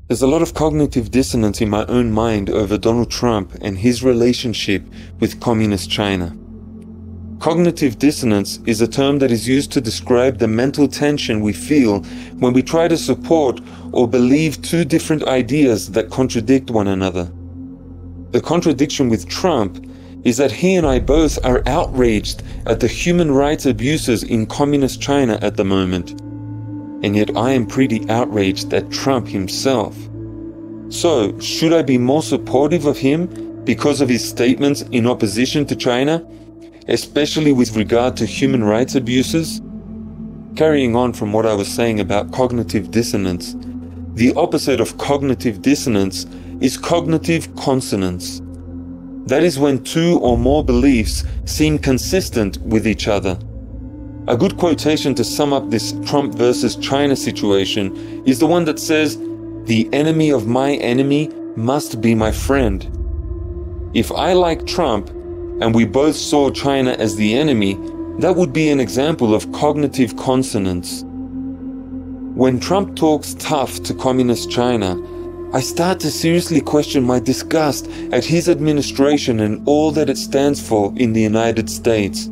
There's a lot of cognitive dissonance in my own mind over Donald Trump and his relationship with Communist China. Cognitive dissonance is a term that is used to describe the mental tension we feel when we try to support or believe two different ideas that contradict one another. The contradiction with Trump is that he and I both are outraged at the human rights abuses in Communist China at the moment. And yet I am pretty outraged at Trump himself. So, should I be more supportive of him because of his statements in opposition to China, especially with regard to human rights abuses? Carrying on from what I was saying about cognitive dissonance, the opposite of cognitive dissonance is cognitive consonance. That is when two or more beliefs seem consistent with each other. A good quotation to sum up this Trump versus China situation is the one that says, "The enemy of my enemy must be my friend." If I like Trump and we both saw China as the enemy, that would be an example of cognitive consonance. When Trump talks tough to Communist China, I start to seriously question my disgust at his administration and all that it stands for in the United States.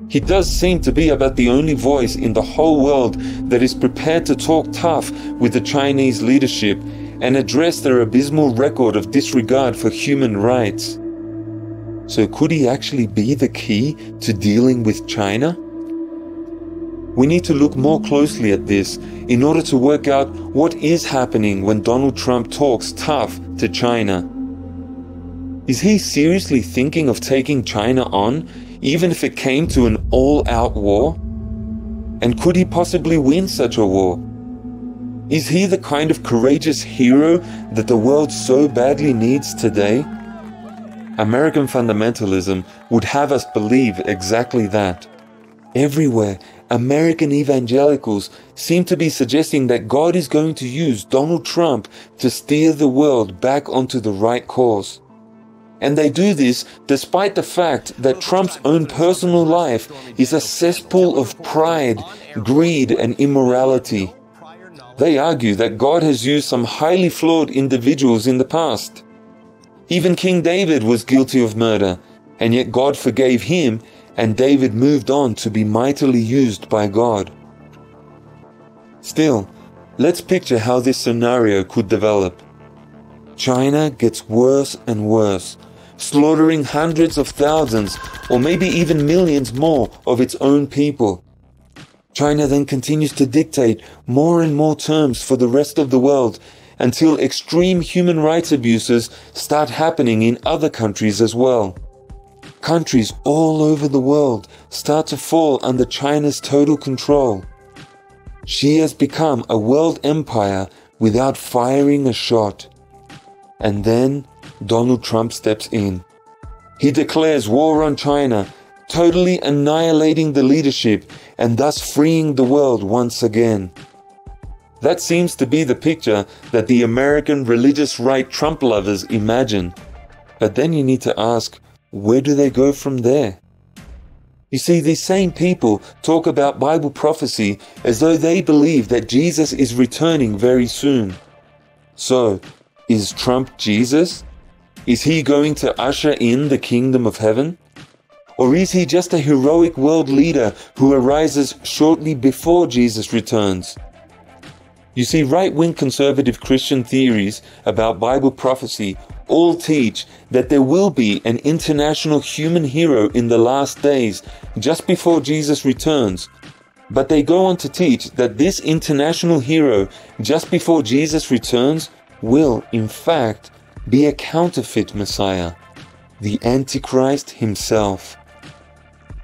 He does seem to be about the only voice in the whole world that is prepared to talk tough with the Chinese leadership and address their abysmal record of disregard for human rights. So could he actually be the key to dealing with China? We need to look more closely at this in order to work out what is happening when Donald Trump talks tough to China. Is he seriously thinking of taking China on, even if it came to an all-out war? And could he possibly win such a war? Is he the kind of courageous hero that the world so badly needs today? American fundamentalism would have us believe exactly that. Everywhere, American evangelicals seem to be suggesting that God is going to use Donald Trump to steer the world back onto the right course. And they do this despite the fact that Trump's own personal life is a cesspool of pride, greed, and immorality. They argue that God has used some highly flawed individuals in the past. Even King David was guilty of murder, and yet God forgave him, and David moved on to be mightily used by God. Still, let's picture how this scenario could develop. China gets worse and worse, slaughtering hundreds of thousands or maybe even millions more of its own people. China then continues to dictate more and more terms for the rest of the world until extreme human rights abuses start happening in other countries as well. Countries all over the world start to fall under China's total control. She has become a world empire without firing a shot. And then Donald Trump steps in. He declares war on China, totally annihilating the leadership and thus freeing the world once again. That seems to be the picture that the American religious right Trump lovers imagine. But then you need to ask, where do they go from there? You see, these same people talk about Bible prophecy as though they believe that Jesus is returning very soon. So, is Trump Jesus? Is he going to usher in the kingdom of heaven? Or is he just a heroic world leader who arises shortly before Jesus returns? You see, right-wing conservative Christian theories about Bible prophecy all teach that there will be an international human hero in the last days, just before Jesus returns. But they go on to teach that this international hero, just before Jesus returns, will, in fact, be a counterfeit Messiah, the Antichrist himself.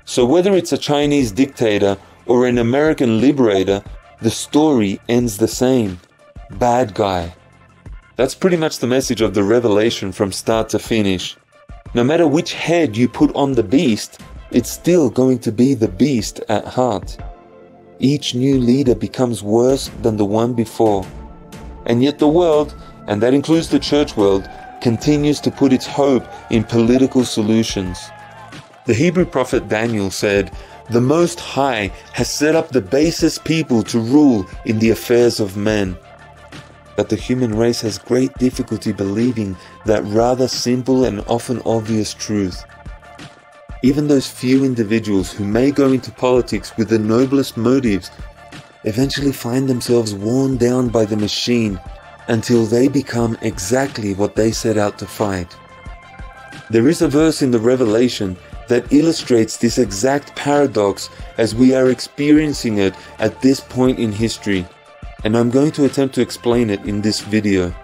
So whether it's a Chinese dictator or an American liberator, the story ends the same. Bad guy. That's pretty much the message of the revelation from start to finish. No matter which head you put on the beast, it's still going to be the beast at heart. Each new leader becomes worse than the one before. And yet the world, and that includes the church world, continues to put its hope in political solutions. The Hebrew prophet Daniel said, "The Most High has set up the basest people to rule in the affairs of men." but the human race has great difficulty believing that rather simple and often obvious truth. Even those few individuals who may go into politics with the noblest motives eventually find themselves worn down by the machine until they become exactly what they set out to fight. There is a verse in the Revelation that illustrates this exact paradox as we are experiencing it at this point in history, and I'm going to attempt to explain it in this video.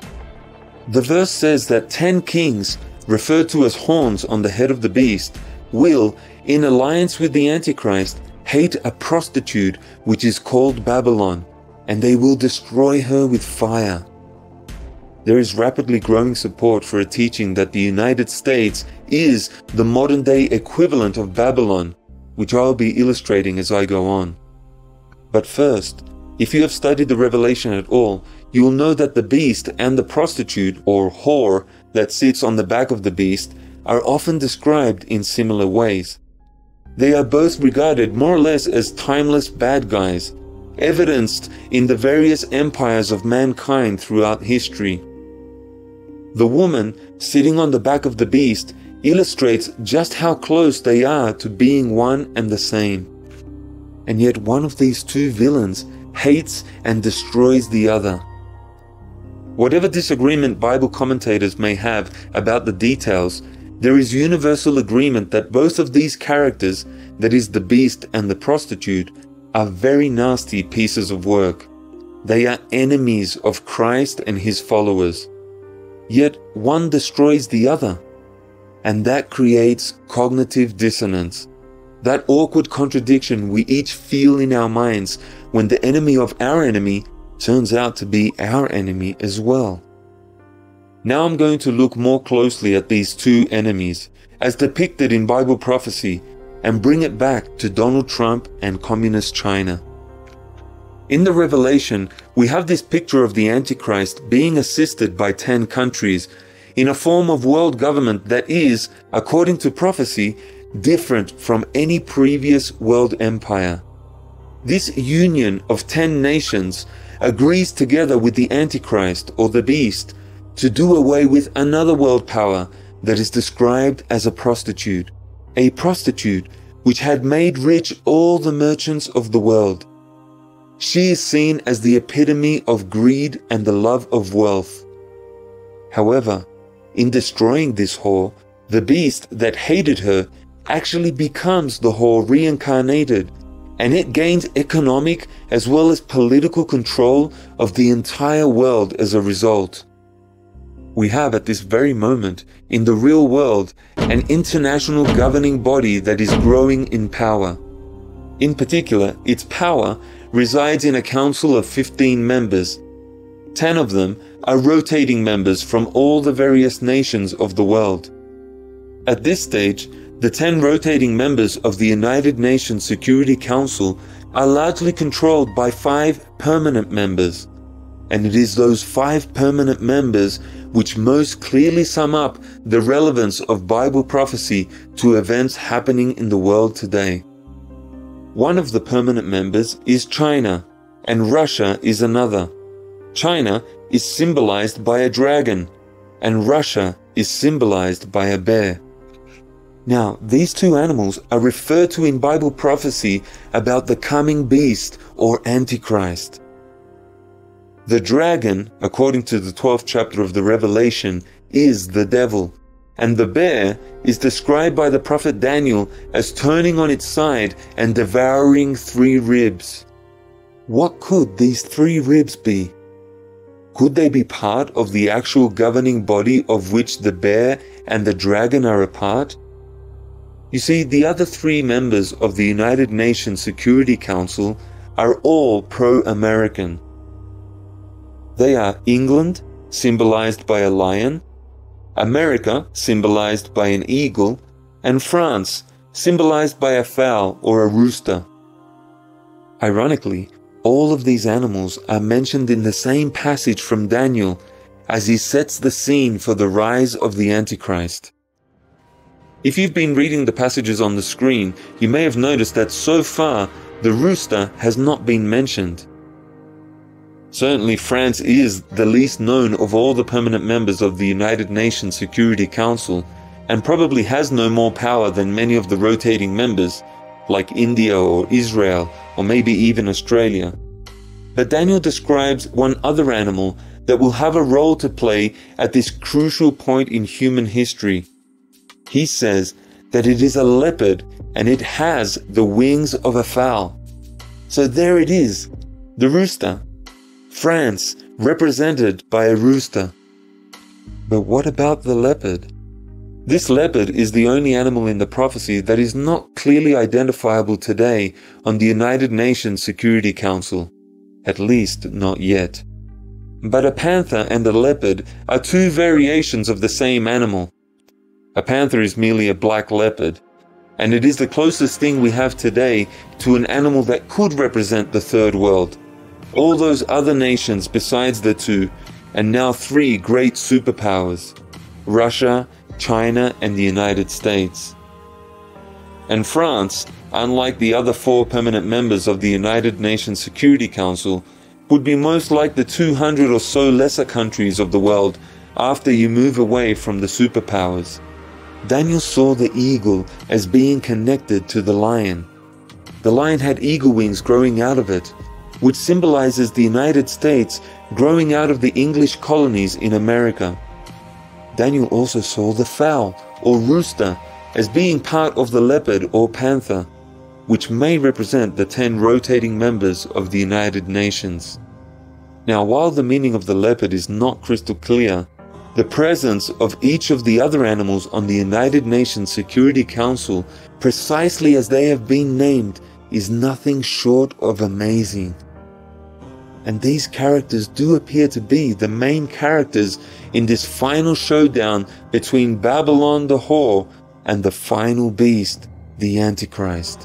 The verse says that 10 kings, referred to as horns on the head of the beast, will, in alliance with the Antichrist, hate a prostitute which is called Babylon, and they will destroy her with fire. There is rapidly growing support for a teaching that the United States is the modern-day equivalent of Babylon, which I'll be illustrating as I go on. But first, if you have studied the Revelation at all, you will know that the beast and the prostitute, or whore, that sits on the back of the beast are often described in similar ways. They are both regarded more or less as timeless bad guys, evidenced in the various empires of mankind throughout history. The woman sitting on the back of the beast illustrates just how close they are to being one and the same. And yet one of these two villains hates and destroys the other. Whatever disagreement Bible commentators may have about the details, there is universal agreement that both of these characters, that is the beast and the prostitute, are very nasty pieces of work. They are enemies of Christ and his followers. Yet one destroys the other, and that creates cognitive dissonance. That awkward contradiction we each feel in our minds when the enemy of our enemy turns out to be our enemy as well. Now I'm going to look more closely at these two enemies, as depicted in Bible prophecy, and bring it back to Donald Trump and Communist China. In the Revelation, we have this picture of the Antichrist being assisted by 10 countries in a form of world government that is, according to prophecy, different from any previous world empire. This union of 10 nations agrees together with the Antichrist or the beast to do away with another world power that is described as a prostitute which had made rich all the merchants of the world. She is seen as the epitome of greed and the love of wealth. However, in destroying this whore, the beast that hated her actually becomes the whore reincarnated, and it gains economic as well as political control of the entire world as a result. We have at this very moment, in the real world, an international governing body that is growing in power. In particular, its power resides in a council of 15 members. 10 of them are rotating members from all the various nations of the world. At this stage, the 10 rotating members of the United Nations Security Council are largely controlled by 5 permanent members. And it is those 5 permanent members which most clearly sum up the relevance of Bible prophecy to events happening in the world today. One of the permanent members is China, and Russia is another. China is symbolized by a dragon, and Russia is symbolized by a bear. Now, these two animals are referred to in Bible prophecy about the coming beast or Antichrist. The dragon, according to the 12th chapter of the Revelation, is the devil, and the bear is described by the prophet Daniel as turning on its side and devouring 3 ribs. What could these 3 ribs be? Could they be part of the actual governing body of which the bear and the dragon are a part? You see, the other 3 members of the United Nations Security Council are all pro-American. They are England, symbolized by a lion, America, symbolized by an eagle, and France, symbolized by a fowl or a rooster. Ironically, all of these animals are mentioned in the same passage from Daniel as he sets the scene for the rise of the Antichrist. If you've been reading the passages on the screen, you may have noticed that so far the rooster has not been mentioned. Certainly France is the least known of all the permanent members of the United Nations Security Council, and probably has no more power than many of the rotating members, like India or Israel, or maybe even Australia. But Daniel describes one other animal that will have a role to play at this crucial point in human history. He says that it is a leopard and it has the wings of a fowl. So there it is, the rooster. France, represented by a rooster. But what about the leopard? This leopard is the only animal in the prophecy that is not clearly identifiable today on the United Nations Security Council. At least not yet. But a panther and a leopard are two variations of the same animal. A panther is merely a black leopard, and it is the closest thing we have today to an animal that could represent the third world. All those other nations besides the two, and now three great superpowers: Russia, China, and the United States. And France, unlike the other four permanent members of the United Nations Security Council, would be most like the 200 or so lesser countries of the world after you move away from the superpowers. Daniel saw the eagle as being connected to the lion. The lion had eagle wings growing out of it, which symbolizes the United States growing out of the English colonies in America. Daniel also saw the fowl, or rooster, as being part of the leopard or panther, which may represent the 10 rotating members of the United Nations. Now, while the meaning of the leopard is not crystal clear, the presence of each of the other animals on the United Nations Security Council, precisely as they have been named, is nothing short of amazing. And these characters do appear to be the main characters in this final showdown between Babylon the whore and the final beast, the Antichrist.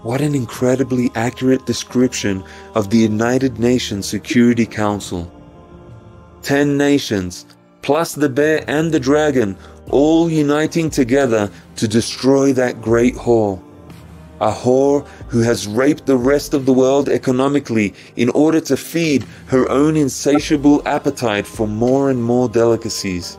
What an incredibly accurate description of the United Nations Security Council. 10 nations, plus the bear and the dragon, all uniting together to destroy that great whore. A whore who has raped the rest of the world economically in order to feed her own insatiable appetite for more and more delicacies.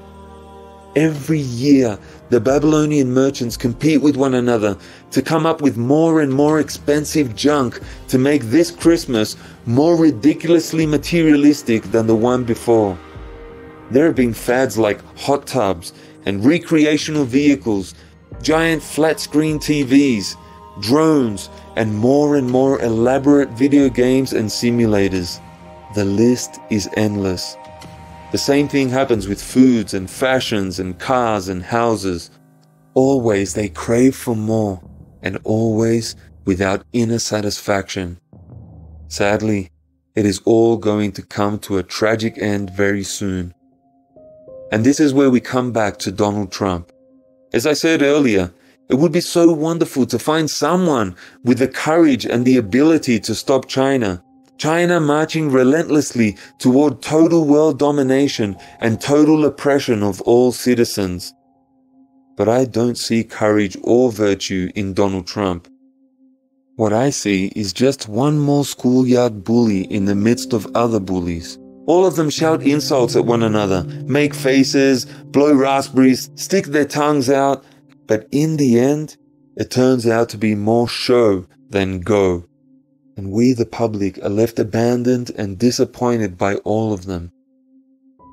Every year, the Babylonian merchants compete with one another to come up with more and more expensive junk to make this Christmas more ridiculously materialistic than the one before. There have been fads like hot tubs and recreational vehicles, giant flat-screen TVs, drones, and more elaborate video games and simulators. The list is endless. The same thing happens with foods and fashions and cars and houses. Always they crave for more, and always without inner satisfaction. Sadly, it is all going to come to a tragic end very soon. And this is where we come back to Donald Trump. As I said earlier, it would be so wonderful to find someone with the courage and the ability to stop China. China marching relentlessly toward total world domination and total oppression of all citizens. But I don't see courage or virtue in Donald Trump. What I see is just one more schoolyard bully in the midst of other bullies. All of them shout insults at one another, make faces, blow raspberries, stick their tongues out, but in the end, it turns out to be more show than go. And we, the public, are left abandoned and disappointed by all of them.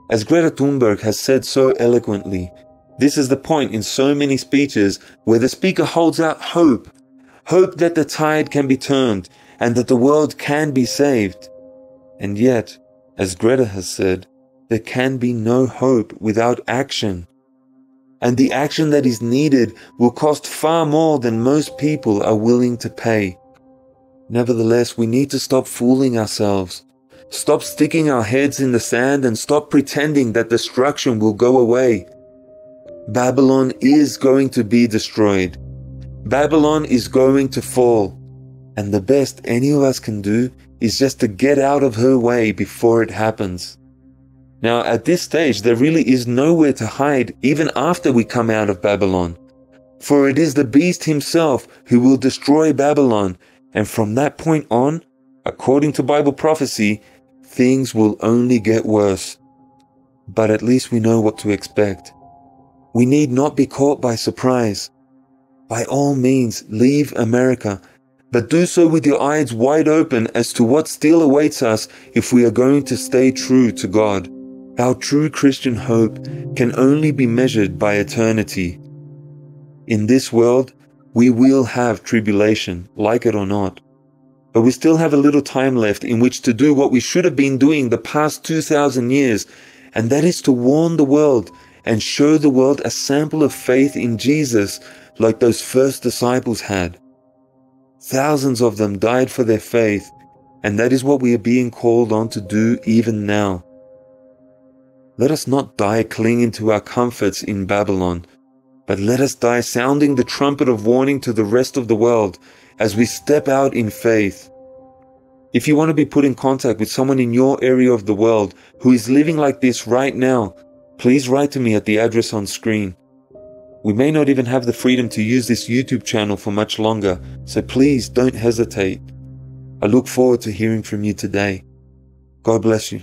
As Greta Thunberg has said so eloquently, this is the point in so many speeches where the speaker holds out hope. Hope that the tide can be turned and that the world can be saved. And yet, as Greta has said, there can be no hope without action. And the action that is needed will cost far more than most people are willing to pay. Nevertheless, we need to stop fooling ourselves. Stop sticking our heads in the sand and stop pretending that destruction will go away. Babylon is going to be destroyed. Babylon is going to fall. And the best any of us can do is just to get out of her way before it happens. Now, at this stage, there really is nowhere to hide even after we come out of Babylon. For it is the beast himself who will destroy Babylon, and from that point on, according to Bible prophecy, things will only get worse. But at least we know what to expect. We need not be caught by surprise. By all means, leave America, but do so with your eyes wide open as to what still awaits us if we are going to stay true to God. Our true Christian hope can only be measured by eternity. In this world, we will have tribulation, like it or not. But we still have a little time left in which to do what we should have been doing the past 2,000 years, and that is to warn the world and show the world a sample of faith in Jesus like those first disciples had. Thousands of them died for their faith, and that is what we are being called on to do even now. Let us not die clinging to our comforts in Babylon, but let us die sounding the trumpet of warning to the rest of the world as we step out in faith. If you want to be put in contact with someone in your area of the world who is living like this right now, please write to me at the address on screen. We may not even have the freedom to use this YouTube channel for much longer, so please don't hesitate. I look forward to hearing from you today. God bless you.